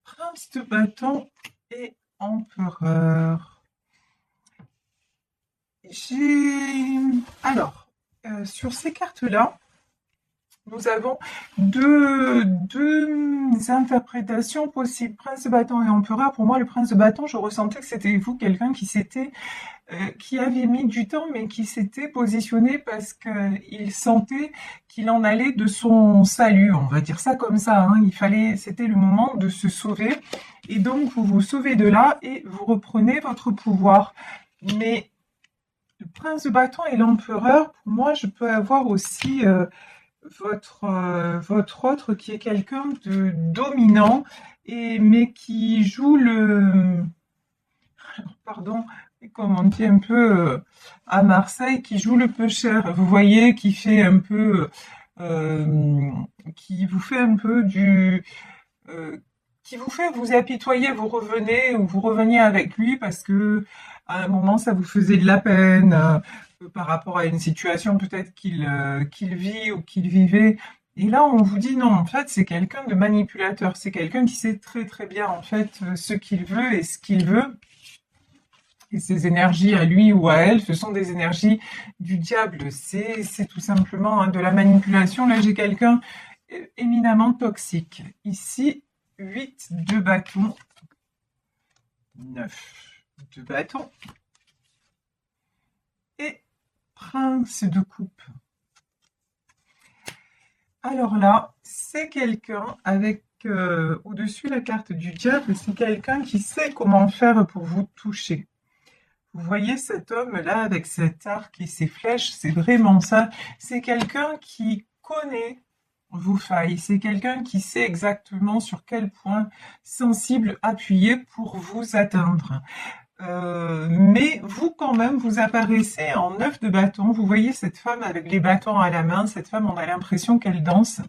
Prince de bâton et empereur. J'ai... Alors, sur ces cartes-là, nous avons deux interprétations possibles. Prince de bâton et empereur. Pour moi, le prince de bâton, je ressentais que c'était vous, quelqu'un qui avait mis du temps, mais qui s'était positionné parce qu'il sentait qu'il en allait de son salut. On va dire ça comme ça, hein. C'était le moment de se sauver. Et donc, vous vous sauvez de là et vous reprenez votre pouvoir. Mais le prince de bâton et l'empereur, pour moi, je peux avoir aussi votre autre qui est quelqu'un de dominant, mais qui joue pardon, comme on dit un peu à Marseille, qui joue le peu cher. Vous voyez, euh, qui vous fait un peu euh, qui vous fait vous apitoyer, vous revenez ou vous reveniez avec lui parce que à un moment ça vous faisait de la peine par rapport à une situation peut-être qu'il vit ou qu'il vivait. Et là, on vous dit non, en fait, c'est quelqu'un de manipulateur, c'est quelqu'un qui sait très très bien en fait ce qu'il veut et ce qu'il veut. Et ces énergies à lui ou à elle, ce sont des énergies du diable. C'est tout simplement hein, de la manipulation. Là, j'ai quelqu'un éminemment toxique. Ici, 8 de bâton, 9 de bâton et prince de coupe. Alors là, c'est quelqu'un avec au-dessus la carte du diable, c'est quelqu'un qui sait comment faire pour vous toucher. Vous voyez cet homme-là avec cet arc et ses flèches, c'est vraiment ça. C'est quelqu'un qui connaît vos failles. C'est quelqu'un qui sait exactement sur quel point sensible appuyer pour vous atteindre. Mais vous, quand même, vous apparaissez en 9 de bâton. Vous voyez cette femme avec les bâtons à la main. Cette femme, on a l'impression qu'elle danse.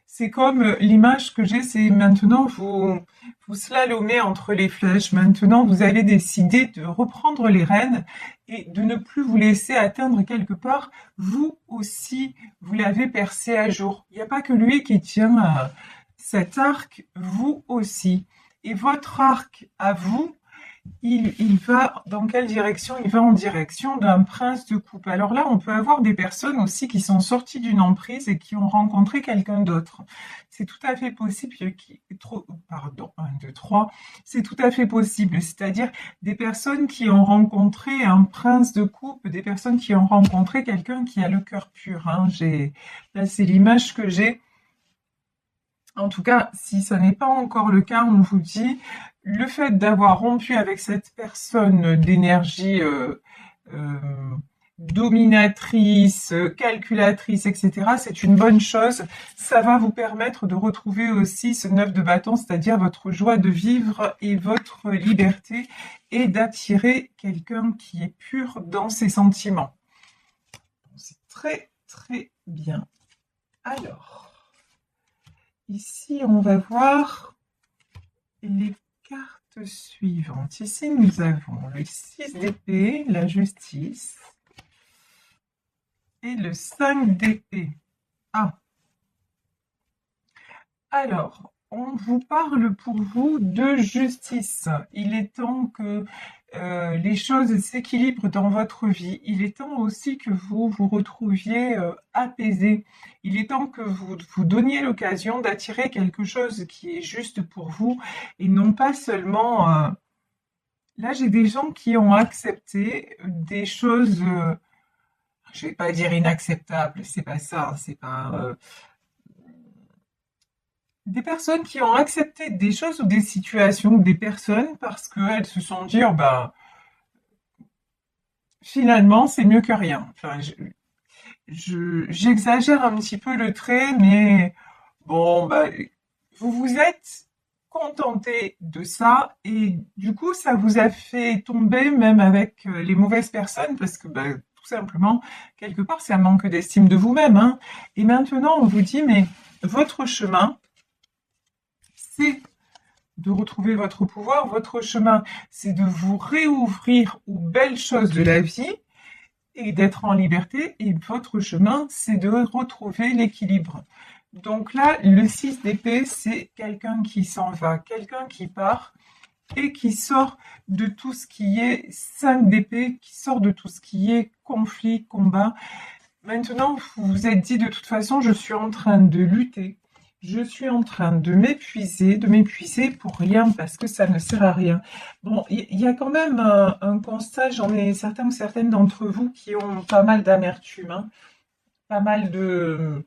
C'est comme l'image que j'ai, c'est maintenant vous slalomez entre les flèches. Maintenant, vous allez décider de reprendre les rênes et de ne plus vous laisser atteindre quelque part. Vous aussi, vous l'avez percé à jour. Il n'y a pas que lui qui tient cet arc, vous aussi. Et votre arc à vous, il va dans quelle direction? Il va en direction d'un prince de coupe. Alors là, on peut avoir des personnes aussi qui sont sorties d'une emprise et qui ont rencontré quelqu'un d'autre. C'est tout à fait possible. Pardon, 1, 2, 3. C'est tout à fait possible. C'est-à-dire des personnes qui ont rencontré un prince de coupe, des personnes qui ont rencontré quelqu'un qui a le cœur pur. Hein. Là, c'est l'image que j'ai. En tout cas, si ce n'est pas encore le cas, on vous dit, le fait d'avoir rompu avec cette personne d'énergie euh, dominatrice, calculatrice, etc., c'est une bonne chose. Ça va vous permettre de retrouver aussi ce 9 de bâton, c'est-à-dire votre joie de vivre et votre liberté, et d'attirer quelqu'un qui est pur dans ses sentiments. C'est très, très bien. Alors... Ici, on va voir les cartes suivantes. Ici, nous avons le 6 d'épée, la justice, et le 5 d'épée. Ah, alors, on vous parle pour vous de justice. Il est temps que les choses s'équilibrent dans votre vie. Il est temps aussi que vous vous retrouviez apaisé. Il est temps que vous vous donniez l'occasion d'attirer quelque chose qui est juste pour vous et non pas seulement... Là, j'ai des gens qui ont accepté des choses, je vais pas dire inacceptables, c'est pas ça, c'est pas... des personnes qui ont accepté des choses ou des situations ou des personnes parce qu'elles se sont dit, oh ben, finalement, c'est mieux que rien. Enfin, j'exagère un petit peu le trait, mais bon, bah, vous vous êtes contenté de ça et du coup, ça vous a fait tomber même avec les mauvaises personnes parce que, bah, tout simplement, quelque part, c'est un manque d'estime de vous-même, hein. Et maintenant, on vous dit, mais votre chemin, c'est de retrouver votre pouvoir, votre chemin, c'est de vous réouvrir aux belles choses de la vie et d'être en liberté. Et votre chemin, c'est de retrouver l'équilibre. Donc là, le 6 d'épée, c'est quelqu'un qui s'en va, quelqu'un qui part et qui sort de tout ce qui est 5 d'épée, qui sort de tout ce qui est conflit, combat. Maintenant, vous vous êtes dit, de toute façon, je suis en train de lutter. Je suis en train de m'épuiser pour rien, parce que ça ne sert à rien. Bon, il y a quand même un constat, j'en ai certains ou certaines d'entre vous qui ont pas mal d'amertume, hein, pas mal de...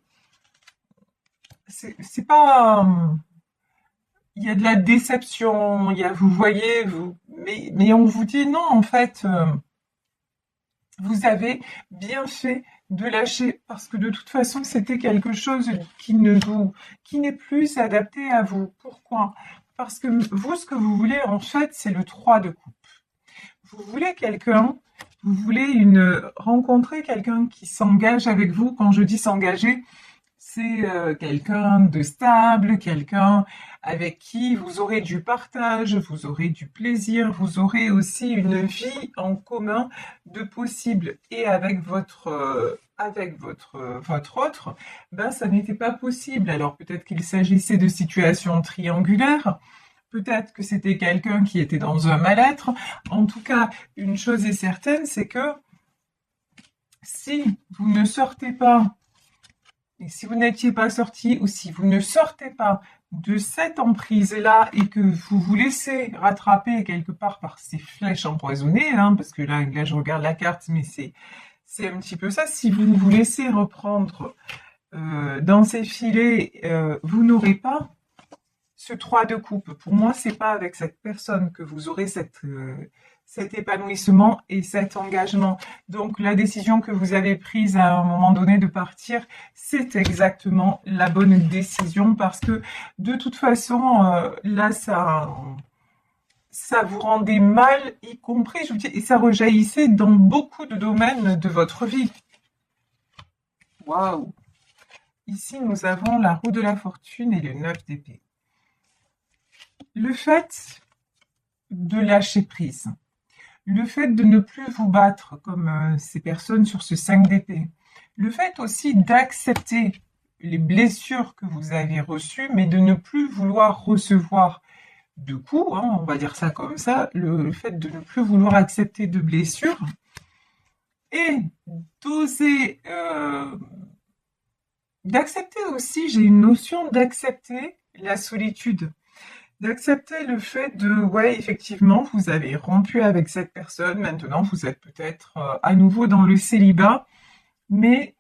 C'est pas... il y a de la déception, il y a, vous voyez, mais on vous dit non, en fait, vous avez bien fait de lâcher parce que de toute façon, c'était quelque chose qui n'est plus adapté à vous. Pourquoi? Parce que vous, ce que vous voulez, en fait, c'est le 3 de coupe. Vous voulez quelqu'un, vous voulez rencontrer quelqu'un qui s'engage avec vous. Quand je dis s'engager, c'est quelqu'un de stable, quelqu'un avec qui vous aurez du partage, vous aurez du plaisir, vous aurez aussi une vie en commun de possible. Et avec votre autre, ben ça n'était pas possible. Alors peut-être qu'il s'agissait de situations triangulaires, peut-être que c'était quelqu'un qui était dans un mal-être. En tout cas, une chose est certaine, c'est que si vous ne sortez pas, et si vous n'étiez pas sorti, ou si vous ne sortez pas de cette emprise-là et que vous vous laissez rattraper quelque part par ces flèches empoisonnées, hein, parce que là, je regarde la carte, mais c'est un petit peu ça. Si vous vous laissez reprendre dans ces filets, vous n'aurez pas ce 3 de coupe. Pour moi, c'est pas avec cette personne que vous aurez cet épanouissement et cet engagement. Donc, la décision que vous avez prise à un moment donné de partir, c'est exactement la bonne décision parce que de toute façon, là, ça vous rendait mal, y compris, je vous dis, et ça rejaillissait dans beaucoup de domaines de votre vie. Waouh! Ici, nous avons la roue de la fortune et le 9 d'épée. Le fait de lâcher prise, le fait de ne plus vous battre comme ces personnes sur ce 5 d'épée, le fait aussi d'accepter les blessures que vous avez reçues, mais de ne plus vouloir recevoir de coups, hein, on va dire ça comme ça, le fait de ne plus vouloir accepter de blessures, et d'oser, d'accepter aussi, j'ai une notion d'accepter la solitude. D'accepter le fait de, ouais, effectivement, vous avez rompu avec cette personne, maintenant vous êtes peut-être à nouveau dans le célibat, mais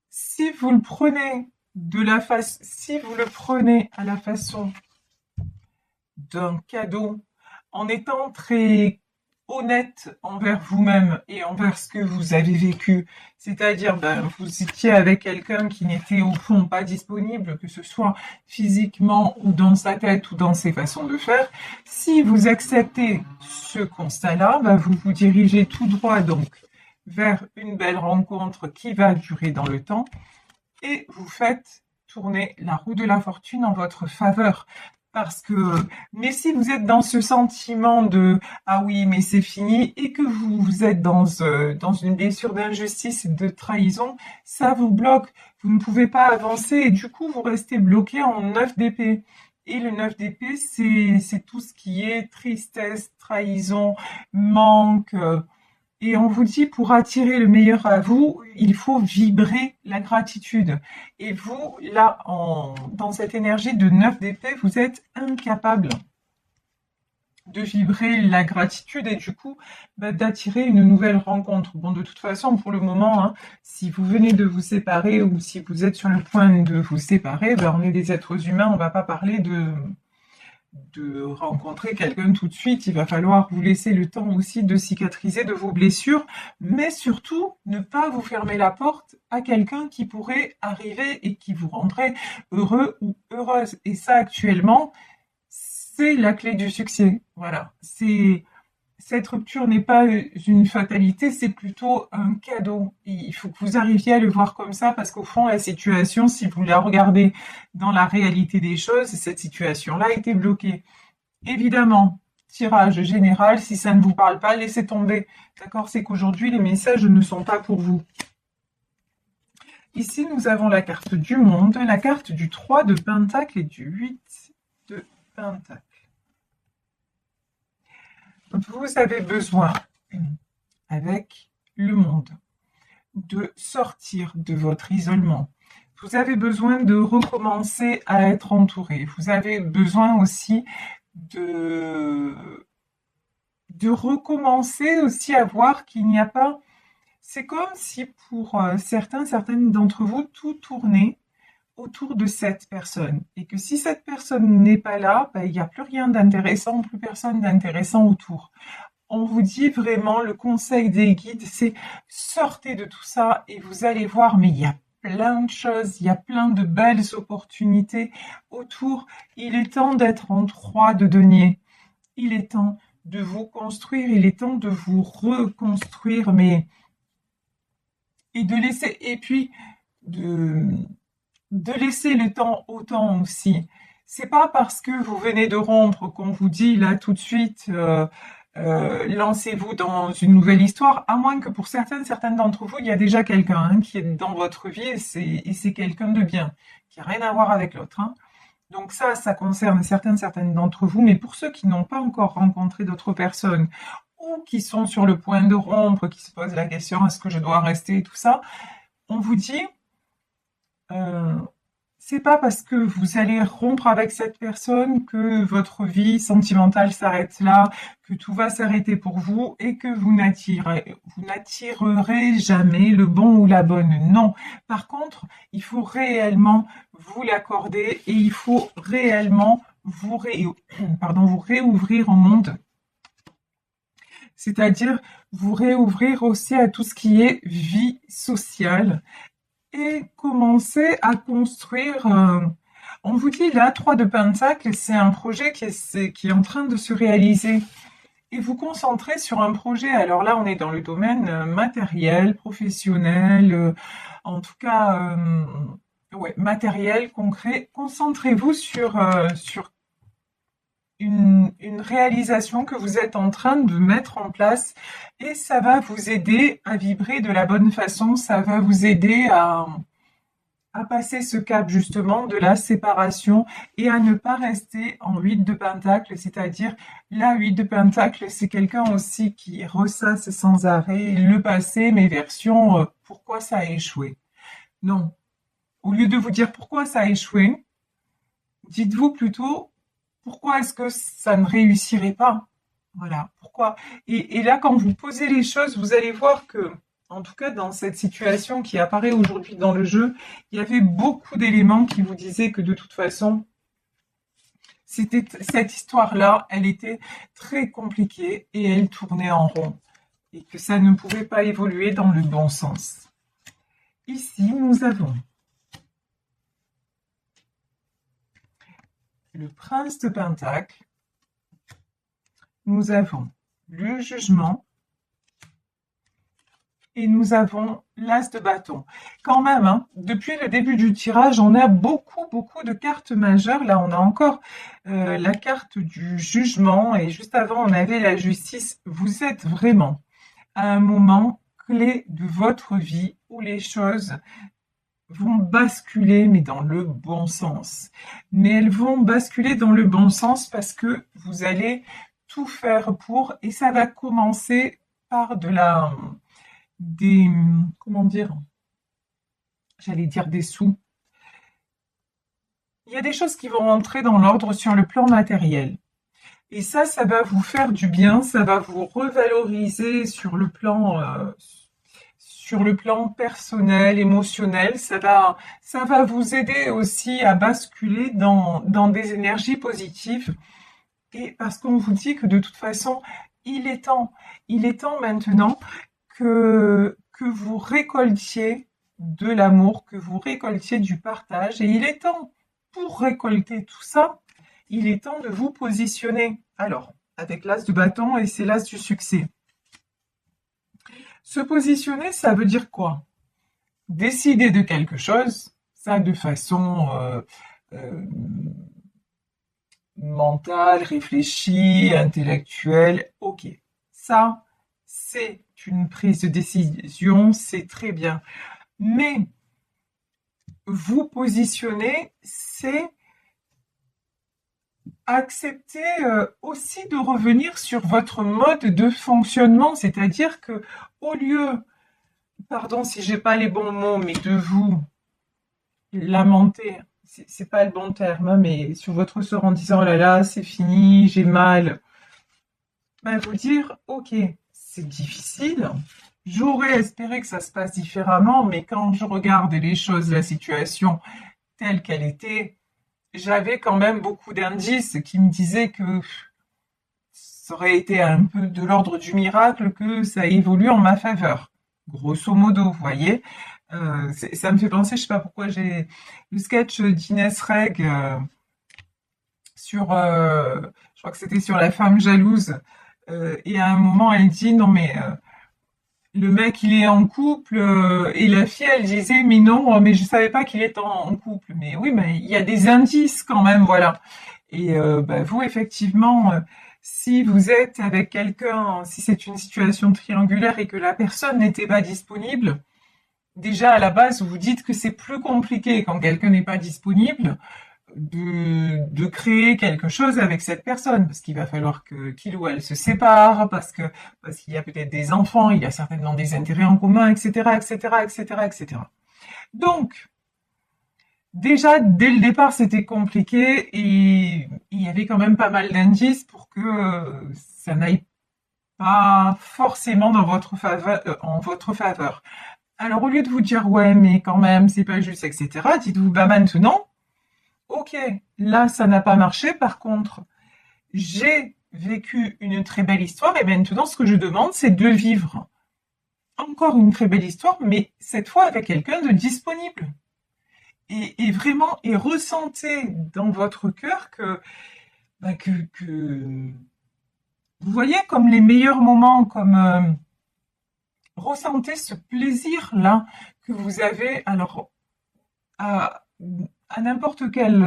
si vous le prenez si vous le prenez à la façon d'un cadeau, en étant très honnête envers vous-même et envers ce que vous avez vécu, c'est-à-dire vous étiez avec quelqu'un qui n'était au fond pas disponible, que ce soit physiquement ou dans sa tête ou dans ses façons de faire, si vous acceptez ce constat-là, vous vous dirigez tout droit donc vers une belle rencontre qui va durer dans le temps et vous faites tourner la roue de la fortune en votre faveur. Parce que, mais si vous êtes dans ce sentiment de ah oui, mais c'est fini, et que vous êtes dans une blessure d'injustice et de trahison, ça vous bloque. Vous ne pouvez pas avancer et du coup, vous restez bloqué en 9 d'épée. Et le 9 d'épée, c'est tout ce qui est tristesse, trahison, manque. Et on vous dit, pour attirer le meilleur à vous, il faut vibrer la gratitude. Et vous, là, dans cette énergie de 9 d'épée, vous êtes incapable de vibrer la gratitude et du coup, d'attirer une nouvelle rencontre. Bon, de toute façon, pour le moment, hein, si vous venez de vous séparer ou si vous êtes sur le point de vous séparer, on est des êtres humains, on va pas parler de rencontrer quelqu'un tout de suite, il va falloir vous laisser le temps aussi de cicatriser de vos blessures, mais surtout ne pas vous fermer la porte à quelqu'un qui pourrait arriver et qui vous rendrait heureux ou heureuse. Et ça, actuellement, c'est la clé du succès. Voilà. Cette rupture n'est pas une fatalité, c'est plutôt un cadeau. Il faut que vous arriviez à le voir comme ça parce qu'au fond, la situation, si vous la regardez dans la réalité des choses, cette situation-là a été bloquée. Évidemment, tirage général, si ça ne vous parle pas, laissez tomber. D'accord? C'est qu'aujourd'hui, les messages ne sont pas pour vous. Ici, nous avons la carte du monde, la carte du 3 de Pentacle et du 8 de Pentacle. Vous avez besoin, avec le monde, de sortir de votre isolement. Vous avez besoin de recommencer à être entouré. Vous avez besoin aussi de recommencer aussi à voir qu'il n'y a pas... C'est comme si pour certaines d'entre vous, tout tournait autour de cette personne. Et que si cette personne n'est pas là, ben, il n'y a plus rien d'intéressant, plus personne d'intéressant autour. On vous dit vraiment, le conseil des guides, c'est sortez de tout ça et vous allez voir, mais il y a plein de choses, il y a plein de belles opportunités autour. Il est temps d'être en 3 de denier. Il est temps de vous construire, il est temps de vous reconstruire, mais et de laisser, et puis de laisser le temps au temps aussi. C'est pas parce que vous venez de rompre qu'on vous dit là tout de suite lancez-vous dans une nouvelle histoire, à moins que pour certaines d'entre vous, il y a déjà quelqu'un qui est dans votre vie et c'est quelqu'un de bien, qui n'a rien à voir avec l'autre. Donc ça concerne certaines d'entre vous, mais pour ceux qui n'ont pas encore rencontré d'autres personnes ou qui sont sur le point de rompre, qui se posent la question est-ce que je dois rester et tout ça, on vous dit c'est pas parce que vous allez rompre avec cette personne que votre vie sentimentale s'arrête là, que tout va s'arrêter pour vous et que vous n'attirerez jamais le bon ou la bonne. Non. Par contre, il faut réellement vous l'accorder et il faut réellement vous réouvrir au monde. C'est-à-dire vous réouvrir aussi à tout ce qui est vie sociale et commencer à construire. On vous dit là, 3 de Pentacle, c'est un projet qui est en train de se réaliser. Et vous concentrez sur un projet. Alors là, on est dans le domaine matériel, professionnel, en tout cas, ouais, matériel, concret. Concentrez-vous sur une réalisation que vous êtes en train de mettre en place et ça va vous aider à vibrer de la bonne façon, ça va vous aider à passer ce cap justement de la séparation et à ne pas rester en 8 de Pentacle, c'est-à-dire la 8 de Pentacle, c'est quelqu'un aussi qui ressasse sans arrêt le passé, mes versions, pourquoi ça a échoué. Non, au lieu de vous dire pourquoi ça a échoué, dites-vous plutôt pourquoi est-ce que ça ne réussirait pas? Voilà, pourquoi? Et là, quand vous posez les choses, vous allez voir que, en tout cas, dans cette situation qui apparaît aujourd'hui dans le jeu, il y avait beaucoup d'éléments qui vous disaient que de toute façon, cette histoire-là, elle était très compliquée et elle tournait en rond. Et que ça ne pouvait pas évoluer dans le bon sens. Ici, nous avons le prince de Pentacle, nous avons le jugement et nous avons l'as de bâton. Quand même, depuis le début du tirage, on a beaucoup de cartes majeures. Là, on a encore la carte du jugement et juste avant, on avait la justice. Vous êtes vraiment à un moment clé de votre vie où les choses vont basculer, mais dans le bon sens. Mais elles vont basculer dans le bon sens parce que vous allez tout faire pour, et ça va commencer par comment dire, j'allais dire des sous. Il y a des choses qui vont entrer dans l'ordre sur le plan matériel. Et ça va vous faire du bien, ça va vous revaloriser sur le plan personnel, émotionnel, ça va vous aider aussi à basculer dans des énergies positives. Et parce qu'on vous dit que de toute façon, il est temps maintenant que vous récoltiez de l'amour, que vous récoltiez du partage. Et il est temps, pour récolter tout ça, il est temps de vous positionner. Alors, avec l'as de bâton et c'est l'as du succès. Se positionner, ça veut dire quoi? Décider de quelque chose, ça de façon mentale, réfléchie, intellectuelle, ok. Ça, c'est une prise de décision, c'est très bien. Mais vous positionner, c'est accepter aussi de revenir sur votre mode de fonctionnement, c'est-à-dire que au lieu, pardon si j'ai pas les bons mots, mais de vous lamenter, c'est pas le bon terme, hein, mais sur votre sort en disant oh là là, c'est fini, j'ai mal, ben vous dire ok, c'est difficile. J'aurais espéré que ça se passe différemment, mais quand je regarde les choses, la situation telle qu'elle était, j'avais quand même beaucoup d'indices qui me disaient que ça aurait été un peu de l'ordre du miracle que ça évolue en ma faveur. Grosso modo, vous voyez. Ça me fait penser, je sais pas pourquoi j'ai le sketch d'Inès Reg sur, je crois que c'était sur la femme jalouse. Et à un moment, elle dit non mais le mec il est en couple et la fille elle disait mais non mais je savais pas qu'il était en couple. Mais oui mais il y a des indices quand même, voilà. Et bah, vous, effectivement, si vous êtes avec quelqu'un, si c'est une situation triangulaire et que la personne n'était pas disponible, déjà à la base, vous vous dites que c'est plus compliqué quand quelqu'un n'est pas disponible de créer quelque chose avec cette personne, parce qu'il va falloir que qu'il ou elle se sépare, parce qu'il y a peut-être des enfants, il y a certainement des intérêts en commun, etc., etc., etc., etc. Donc, déjà, dès le départ, c'était compliqué et il y avait quand même pas mal d'indices pour que ça n'aille pas forcément dans votre faveur, en votre faveur. Alors, au lieu de vous dire ouais, mais quand même, c'est pas juste, etc., dites-vous bah maintenant, ok, là, ça n'a pas marché. Par contre, j'ai vécu une très belle histoire et maintenant, ce que je demande, c'est de vivre encore une très belle histoire, mais cette fois avec quelqu'un de disponible. Et vraiment, et ressentez dans votre cœur que vous voyez comme les meilleurs moments, comme ressentez ce plaisir-là que vous avez alors à, à n'importe quel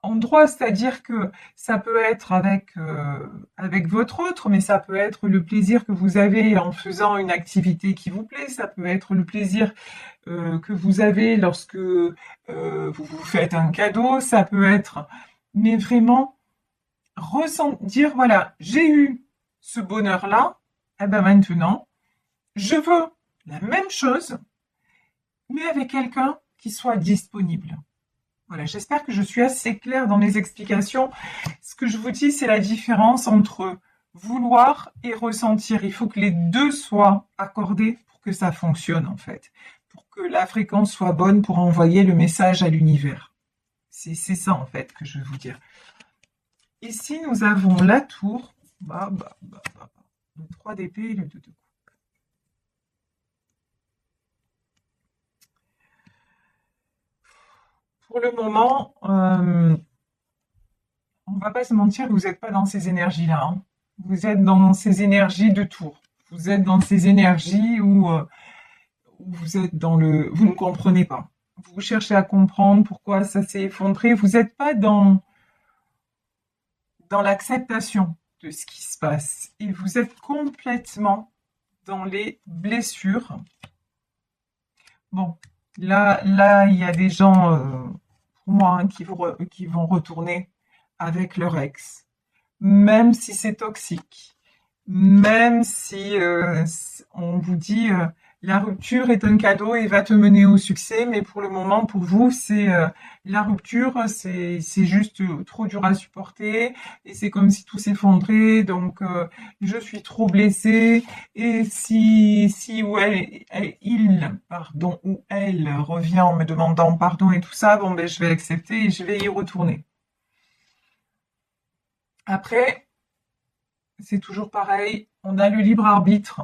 endroit, c'est-à-dire que ça peut être avec votre autre, mais ça peut être le plaisir que vous avez en faisant une activité qui vous plaît, ça peut être le plaisir que vous avez lorsque vous vous faites un cadeau, ça peut être, mais vraiment dire voilà, j'ai eu ce bonheur-là, et ben maintenant, je veux la même chose, mais avec quelqu'un qui soit disponible. Voilà, j'espère que je suis assez claire dans mes explications. Ce que je vous dis, c'est la différence entre vouloir et ressentir. Il faut que les deux soient accordés pour que ça fonctionne, en fait. Pour que la fréquence soit bonne pour envoyer le message à l'univers. C'est ça, en fait, que je veux vous dire. Ici, nous avons la tour. Le 3 d'épée et le 2 de coupe. Pour le moment, on va pas se mentir, vous n'êtes pas dans ces énergies-là, hein. Vous êtes dans ces énergies de tour. Vous êtes dans ces énergies où vous êtes vous ne comprenez pas. Vous cherchez à comprendre pourquoi ça s'est effondré. Vous n'êtes pas dans l'acceptation de ce qui se passe. Et vous êtes complètement dans les blessures. Bon, là, il y a des gens, pour moi, hein, qui vont retourner avec leur ex, même si c'est toxique, même si on vous dit la rupture est un cadeau et va te mener au succès, mais pour le moment, pour vous, c'est la rupture, c'est juste trop dur à supporter et c'est comme si tout s'effondrait. Donc, je suis trop blessée et si ou pardon, ou elle revient en me demandant pardon et tout ça, bon ben je vais accepter et je vais y retourner. Après, c'est toujours pareil, on a le libre arbitre.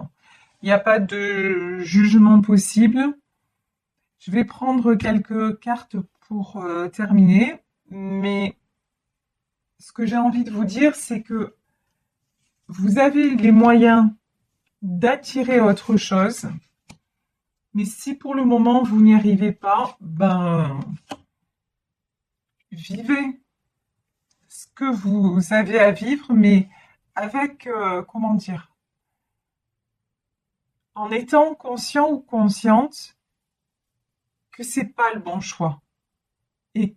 Il n'y a pas de jugement possible. Je vais prendre quelques cartes pour terminer, mais ce que j'ai envie de vous dire, c'est que vous avez les moyens d'attirer autre chose, mais si pour le moment vous n'y arrivez pas, ben vivez ce que vous avez à vivre, mais avec, comment dire, en étant conscient ou consciente que c'est pas le bon choix et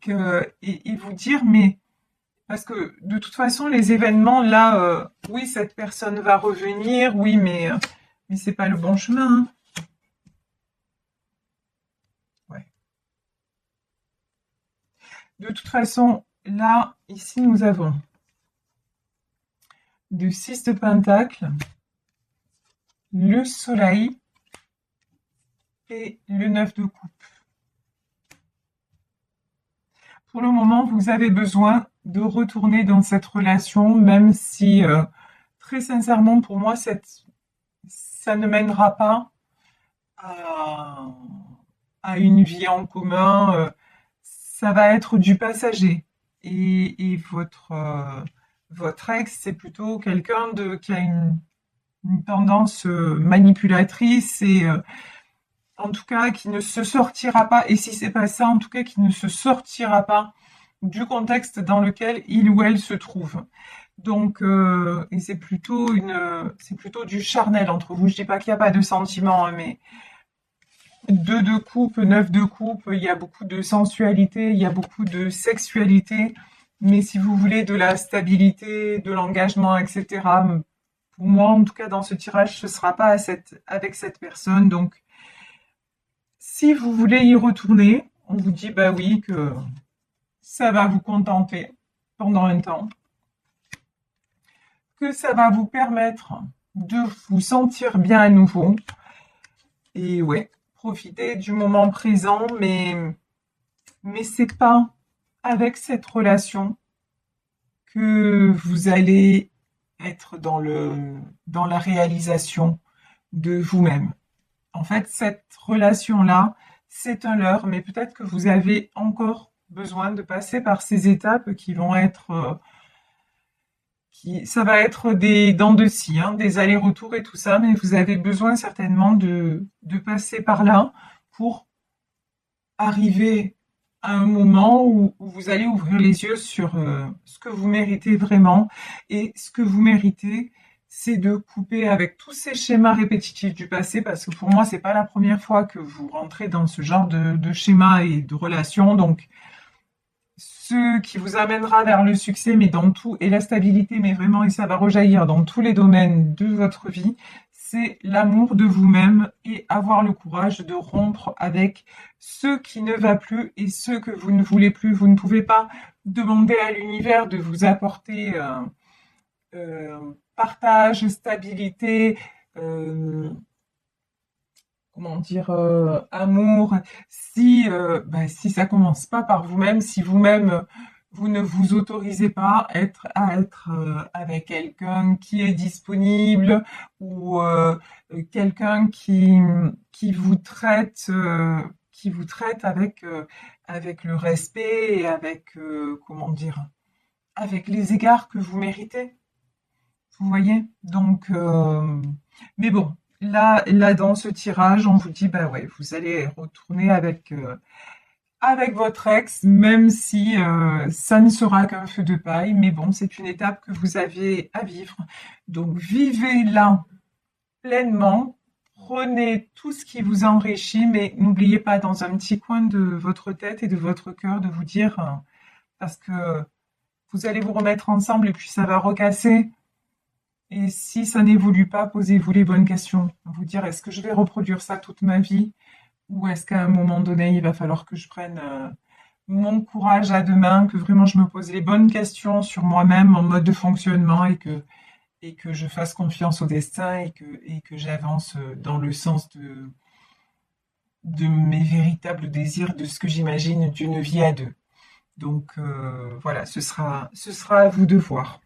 vous dire mais parce que de toute façon les événements là oui cette personne va revenir oui mais c'est pas le bon chemin hein. Ouais. De toute façon là ici nous avons le 6 de Pentacle, le Soleil et le 9 de Coupe. Pour le moment, vous avez besoin de retourner dans cette relation, même si, très sincèrement, pour moi, ça ne mènera pas à, à une vie en commun. Ça va être du passager. Et votre ex, c'est plutôt quelqu'un qui a une tendance manipulatrice et en tout cas qui ne se sortira pas, et si c'est pas ça, en tout cas qui ne se sortira pas du contexte dans lequel il ou elle se trouve. Donc, et c'est plutôt du charnel entre vous. Je dis pas qu'il n'y a pas de sentiments, hein, mais 2 de coupe, 9 de coupe, il y a beaucoup de sensualité, il y a beaucoup de sexualité. Mais si vous voulez de la stabilité, de l'engagement, etc., pour moi, en tout cas, dans ce tirage, ce sera pas avec cette personne. Donc, si vous voulez y retourner, on vous dit bah oui que ça va vous contenter pendant un temps, que ça va vous permettre de vous sentir bien à nouveau. Et ouais, profitez du moment présent, mais c'est pas avec cette relation que vous allez être dans la réalisation de vous-même. En fait, cette relation-là, c'est un leurre, mais peut-être que vous avez encore besoin de passer par ces étapes qui vont être, ça va être des dents de scie, hein, des allers-retours et tout ça, mais vous avez besoin certainement de passer par là pour arriver à un moment où vous allez ouvrir les yeux sur ce que vous méritez vraiment. Et ce que vous méritez, c'est de couper avec tous ces schémas répétitifs du passé, parce que pour moi, c'est pas la première fois que vous rentrez dans ce genre de schéma et de relation. Donc, ce qui vous amènera vers le succès, mais dans tout, et la stabilité, mais vraiment, et ça va rejaillir dans tous les domaines de votre vie, c'est l'amour de vous-même et avoir le courage de rompre avec ce qui ne va plus et ce que vous ne voulez plus. Vous ne pouvez pas demander à l'univers de vous apporter partage, stabilité, euh, comment dire, amour, si ça commence pas par vous-même, si vous-même vous ne vous autorisez pas à être avec quelqu'un qui est disponible ou quelqu'un qui vous traite avec le respect et avec comment dire, avec les égards que vous méritez. Vous voyez? Donc, mais bon, là, dans ce tirage, on vous dit, bah ouais, vous allez retourner avec votre ex, même si ça ne sera qu'un feu de paille. Mais bon, c'est une étape que vous avez à vivre. Donc, vivez-la pleinement. Prenez tout ce qui vous enrichit, mais n'oubliez pas dans un petit coin de votre tête et de votre cœur de vous dire, parce que vous allez vous remettre ensemble et puis ça va recasser. Et si ça n'évolue pas, posez-vous les bonnes questions. Vous dire, est-ce que je vais reproduire ça toute ma vie? Ou est-ce qu'à un moment donné, il va falloir que je prenne mon courage à deux mains, que vraiment je me pose les bonnes questions sur moi-même, mon mode de fonctionnement et que je fasse confiance au destin et que j'avance dans le sens de mes véritables désirs, de ce que j'imagine d'une vie à deux. Donc voilà, ce sera à vous de voir.